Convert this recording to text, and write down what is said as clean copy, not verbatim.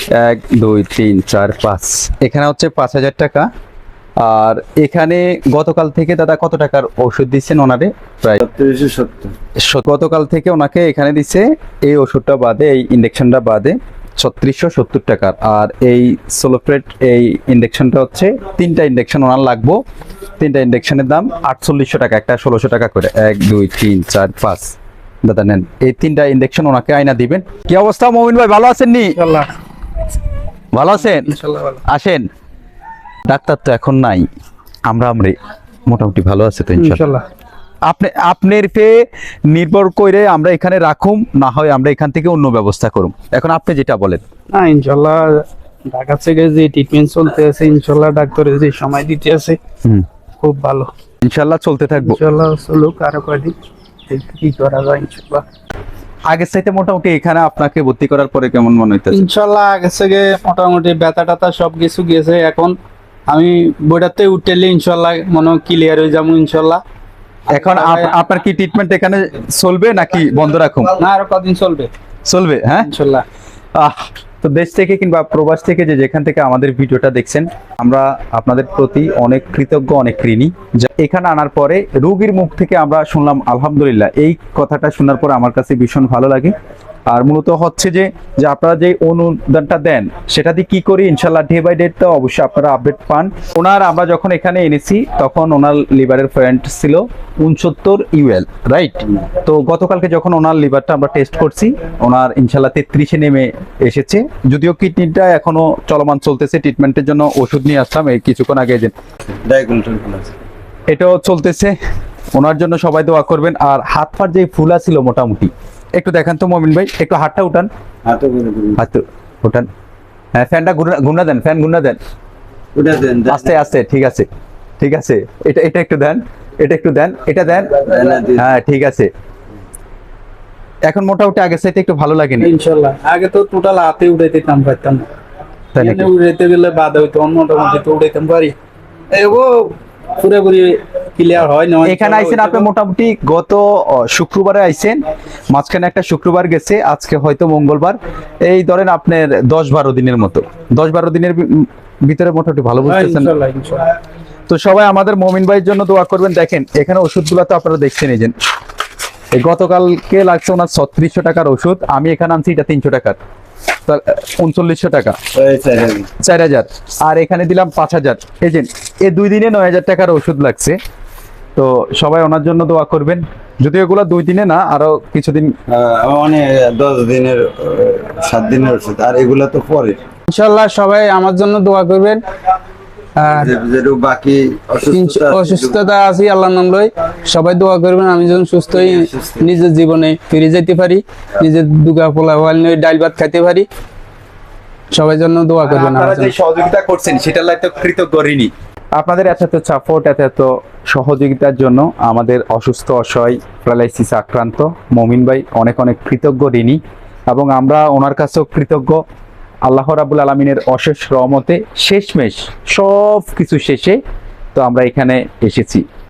1 2 3 4 5, এখানে হচ্ছে 5,000 টাকা। আর এখানে গতকাল থেকে দাদা কত টাকার ওষুধ দিচ্ছেন ওনারে? প্রায় 3770। গতকাল থেকে ওনাকে এখানে দিচ্ছে এই ওষুধটা বাদে, এই ইঞ্জেকশনটা বাদে 3670 টাকার। আর এই সোলোপ্রেট এই ইঞ্জেকশনটা হচ্ছে 3টা ইঞ্জেকশন ওনার লাগবো। 3টা ইঞ্জেকশনের দাম 4800 টাকা, একটা 1600 টাকা করে। 1 2 3 4 5 দাদা নেন, এই 3টা ইঞ্জেকশন ওনাকে আয়না দিবেন। কি অবস্থা মমিন ভাই, ভালো আছেন নি? ইনশাআল্লাহ ভালো আছেন? ইনশাআল্লাহ ভালো। আসেন, ডাক্তার তো এখন নাই, আমরা মোটামুটি ভালো আছে তো ইনশাআল্লাহ। ইনশাআল্লাহ আপনার পে নির্ভর করে আমরা এখানে রাখুম, না হয় আমরা এখান থেকে অন্য ব্যবস্থা করুম। এখন আপনি যেটা বলেন। না ইনশাআল্লাহ ঢাকা থেকে যে ট্রিটমেন্ট চলতে আছে ইনশাআল্লাহ ডাক্তারের যে সময় দিতে আছে খুব ভালো। ইনশাআল্লাহ চলতে থাকবো। ইনশাআল্লাহ চলুক আরো কয়দিন, দেখি কি করা যায় ইনশাআল্লাহ। আগের চাইতে মোটামুটি এখানে আপনাকে ভর্তি করার পরে কেমন মনে হইতেছে? ইনশাআল্লাহ আগে থেকে মোটামুটি ব্যথা টাথা সব কিছু গেছে। এখন আমি বইটাতে উঠলে ইনশাআল্লাহ মনে ক্লিয়ার হয়ে যাবো ইনশাআল্লাহ। এখন আপনার কি ট্রিটমেন্ট এখানে চলবে নাকি বন্ধ রাখুন? না আরো কদিন চলবে চলবে, হ্যাঁ ইনশাআল্লাহ। তো দেশ থেকে কিংবা প্রবাস থেকে যে যেখান থেকে আমাদের ভিডিওটা দেখছেন, আমরা আপনাদের প্রতি অনেক কৃতজ্ঞ, অনেক ঋণী। এখানে আনার পরে রোগীর মুখ থেকে আমরা শুনলাম আলহামদুলিল্লাহ, এই কথাটা শোনার পরে আমার কাছে ভীষণ ভালো লাগে। আর মূলত হচ্ছে যে আপনারা যে অনুদানটা দেন সেটা দিয়ে কি করি ইনশাল্লাহ ডে বাই ডে তো অবশ্যই আপনারা আপডেট পান। ওনার আমরা যখন এখানে এনেছি তখন ওনার লিভারের পয়েন্ট ছিল 69 UL, রাইট? তো গতকালকে যখন ওনার লিভারটা আমরা টেস্ট করছি, ওনার ইনশাল্লাহ 33-এ নেমে এসেছে। যদিও কিডনিটা এখনো চলমান চলতেছে, ট্রিটমেন্টের জন্য ওষুধ নিয়ে আসলাম এই কিছুক্ষণ আগে। এটাও চলতেছে, ওনার জন্য সবাই দোয়া করবেন। আর হাত পার যে ফুলা ছিল মোটামুটি, একটু দেখান তো মমিন ভাই, একটু হাতটা উঠান, হাত উঠান। হ্যাঁ ফ্যানটা ঘুরনা দেন, ফ্যান ঘুরনা দেন আস্তে আস্তে। ঠিক আছে ঠিক আছে, এটা একটু দেন, এটা একটু দেন, এটা দেন। হ্যাঁ ঠিক আছে, এখন মোটামুটি আগের চাইতে একটু ভালো লাগেনি ইনশাআল্লাহ। আগে তো টোটাল হাতে উঠাইতে কাম পারতাম না, তাই নাকি? উড়াইতে গেলে বাধা হইতো, মোটামুটি তো উড়াইতাম পারি। এগো পুরোপুরি ক্লিয়ার হয় না। এখানে আইছেন আপনি মোটামুটি গত শুক্রবারে আইছেন, মাঝখানে একটা শুক্রবার গেছে, আজকে হয়তো মঙ্গলবার। এই ধরেন আপনার 10-12 দিনের মতো, 10-12 দিনের ভিতরে মোটামুটি ভালো বুঝতেছেন। ইনশাআল্লাহ ইনশাআল্লাহ। তো সবাই আমাদের মমিন ভাইয়ের জন্য দোয়া করবেন। দেখেন এখানে ওষুধগুলো তো আপনারা দেখছেন, এই যে গতকালকে লাগছে ওনার 3600 টাকার ওষুধ, আমি এখানে আনছি এটা 300 টাকার, 3900 টাকা, 4000। আর এখানে দিলাম 5000। এই যে এই 2 দিনে 9000 টাকার ওষুধ লাগছে। তো সবাই ওনার জন্য দোয়া করবেন। যদিও এগুলো 2 দিনে না, আরো কিছুদিন, মানে 10 দিনের 7 দিনের ওষুধ, আর এগুলা তো পরে। ইনশাআল্লাহ সবাই আমার জন্য দোয়া করবেন। আর যেটু বাকি অসুস্থতা আছে আল্লাহর নাম লই, সবাই দোয়া করবেন আমি যেন সুস্থ হই, নিজের জীবনে ফিরে যেতে পারি, নিজের দুগা পোলা ওয়াল নিয়ে ডাল ভাত খাইতে পারি। সবাই জন্য দোয়া করবেন। আপনারা যে সহযোগিতা করছেন সেটার লাগি তো কৃতজ্ঞ ঋণী। আপনাদের এত সাপোর্ট, এত সহযোগিতার জন্য আমাদের অসুস্থ অসহায় প্যারালাইসিস আক্রান্ত মমিন ভাই অনেক অনেক কৃতজ্ঞ ঋণী। এবং আমরা ওনার কাছেও কৃতজ্ঞ। আল্লাহ রাব্বুল আলামিনের অশেষ রহমতে শেষমেশ সব কিছু শেষে তো আমরা এখানে এসেছি।